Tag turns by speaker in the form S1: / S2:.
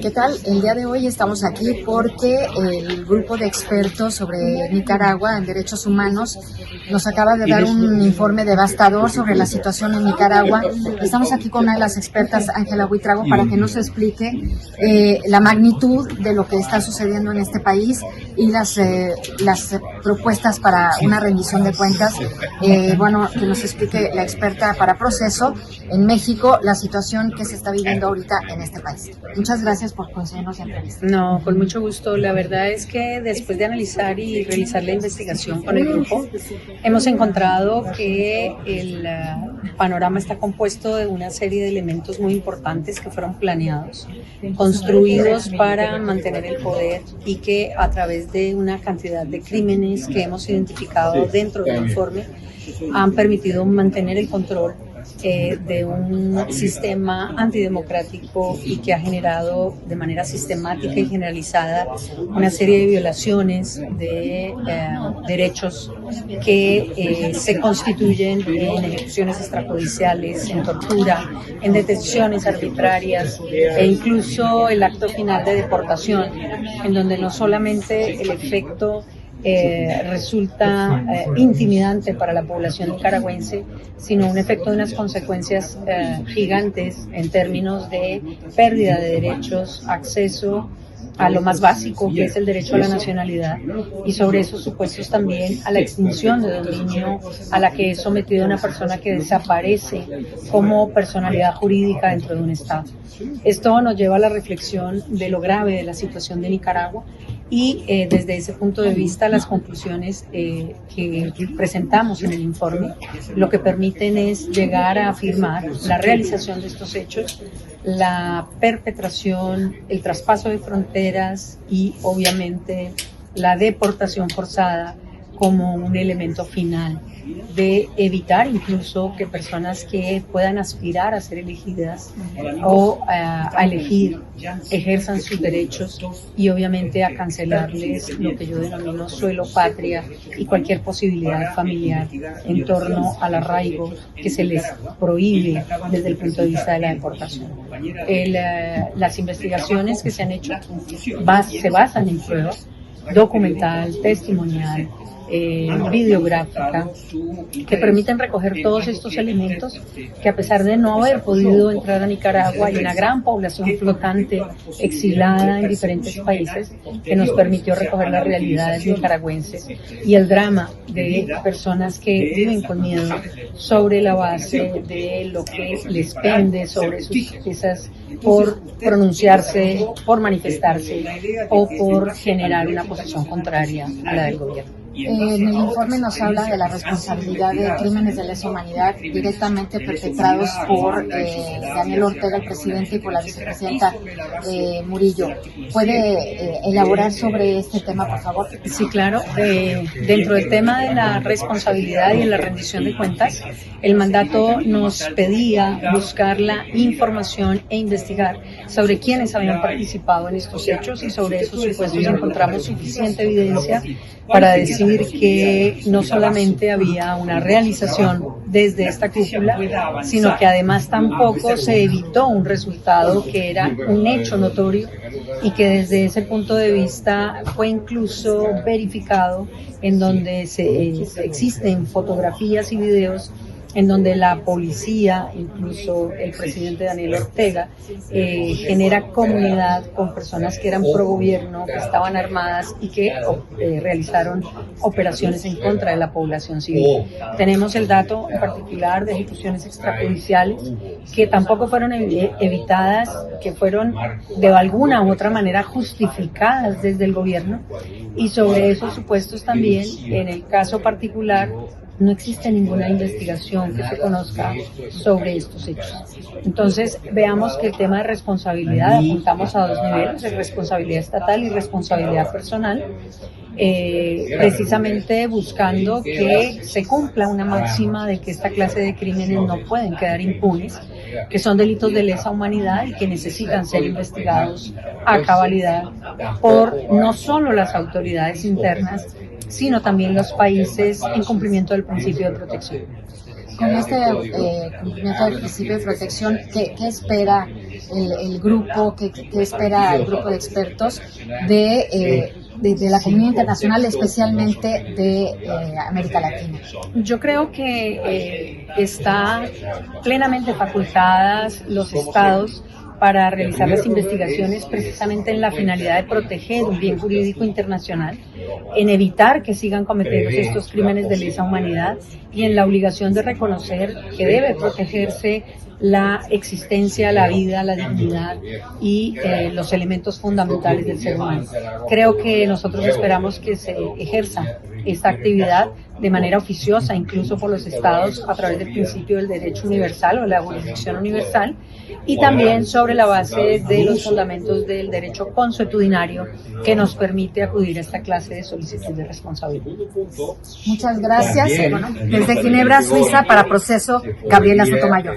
S1: ¿Qué tal? El día de hoy estamos aquí porque el grupo de expertos sobre Nicaragua en derechos humanos nos acaba de dar un informe devastador sobre la situación en Nicaragua. Estamos aquí con una de las expertas, Ángela Buitrago, para que nos explique la magnitud de lo que está sucediendo en este país y las propuestas para una rendición de cuentas. Que nos explique la experta para proceso en México la situación que se está viviendo ahorita en este país. Muchas gracias por concedernos la entrevista.
S2: No, con mucho gusto. La verdad es que después de analizar y realizar la investigación con el grupo, hemos encontrado que el panorama está compuesto de una serie de elementos muy importantes que fueron planeados, construidos para mantener el poder y que a través de una cantidad de crímenes que hemos identificado dentro del informe han permitido mantener el control de un sistema antidemocrático y que ha generado de manera sistemática y generalizada una serie de violaciones de derechos que se constituyen en ejecuciones extrajudiciales, en tortura, en detenciones arbitrarias e incluso el acto final de deportación, en donde no solamente el efecto resulta intimidante para la población nicaragüense, sino un efecto de unas consecuencias gigantes en términos de pérdida de derechos, acceso a lo más básico, que es el derecho a la nacionalidad, y sobre esos supuestos también a la extinción de dominio a la que es sometida una persona que desaparece como personalidad jurídica dentro de un Estado. Esto nos lleva a la reflexión de lo grave de la situación de Nicaragua y desde ese punto de vista las conclusiones que presentamos en el informe lo que permiten es llegar a afirmar la realización de estos hechos, la perpetración, el traspaso de fronteras y obviamente la deportación forzada como un elemento final de evitar incluso que personas que puedan aspirar a ser elegidas o a elegir ejerzan sus derechos y obviamente a cancelarles lo que yo denomino suelo patria y cualquier posibilidad familiar en torno al arraigo que se les prohíbe desde el punto de vista de la deportación. Las investigaciones que se han hecho se basan en pruebas documental, testimonial, videográfica, que permiten recoger todos estos elementos que a pesar de no haber podido entrar a Nicaragua hay una gran población flotante exilada en diferentes países que nos permitió recoger las realidades nicaragüenses y el drama de personas que viven con miedo sobre la base de lo que les pende sobre sus cabezas por pronunciarse, por manifestarse o por generar una posición contraria a la del gobierno.
S1: En el informe nos habla de la responsabilidad de crímenes de lesa humanidad directamente perpetrados por Daniel Ortega, el presidente, y por la vicepresidenta Murillo. ¿Puede elaborar sobre este tema, por favor?
S2: Sí, claro. Dentro del tema de la responsabilidad y de la rendición de cuentas, el mandato nos pedía buscar la información e investigar sobre quiénes habían participado en estos hechos y sobre esos supuestos encontramos suficiente evidencia para decir que no solamente había una realización desde esta cúpula, sino que además tampoco se evitó un resultado que era un hecho notorio y que desde ese punto de vista fue incluso verificado en donde existen fotografías y videos en donde la policía, incluso el presidente Daniel Ortega, genera comunidad con personas que eran pro gobierno, que estaban armadas y que realizaron operaciones en contra de la población civil. Tenemos el dato en particular de ejecuciones extrajudiciales que tampoco fueron evitadas, que fueron de alguna u otra manera justificadas desde el gobierno, y sobre esos supuestos también, en el caso particular, no existe ninguna investigación que se conozca sobre estos hechos. Entonces, veamos que el tema de responsabilidad, apuntamos a dos niveles, de responsabilidad estatal y responsabilidad personal, precisamente buscando que se cumpla una máxima de que esta clase de crímenes no pueden quedar impunes, que son delitos de lesa humanidad y que necesitan ser investigados a cabalidad por no solo las autoridades internas, sino también los países en cumplimiento del principio de protección.
S1: Con este cumplimiento del principio de protección, ¿qué espera el grupo, qué espera el grupo de expertos de la comunidad internacional, especialmente de América Latina.
S2: Yo creo que está plenamente facultadas los estados para realizar las investigaciones precisamente en la finalidad de proteger un bien jurídico internacional, en evitar que sigan cometiéndose estos crímenes de lesa humanidad y en la obligación de reconocer que debe protegerse la existencia, la vida, la dignidad y los elementos fundamentales del ser humano. Creo que nosotros esperamos que se ejerza esta actividad de manera oficiosa, incluso por los estados, a través del principio del derecho universal o la jurisdicción universal, y también sobre la base de los fundamentos del derecho consuetudinario que nos permite acudir a esta clase de solicitud de responsabilidad.
S1: Muchas gracias. Bueno, desde Ginebra, Suiza, para Proceso, Gabriela Sotomayor.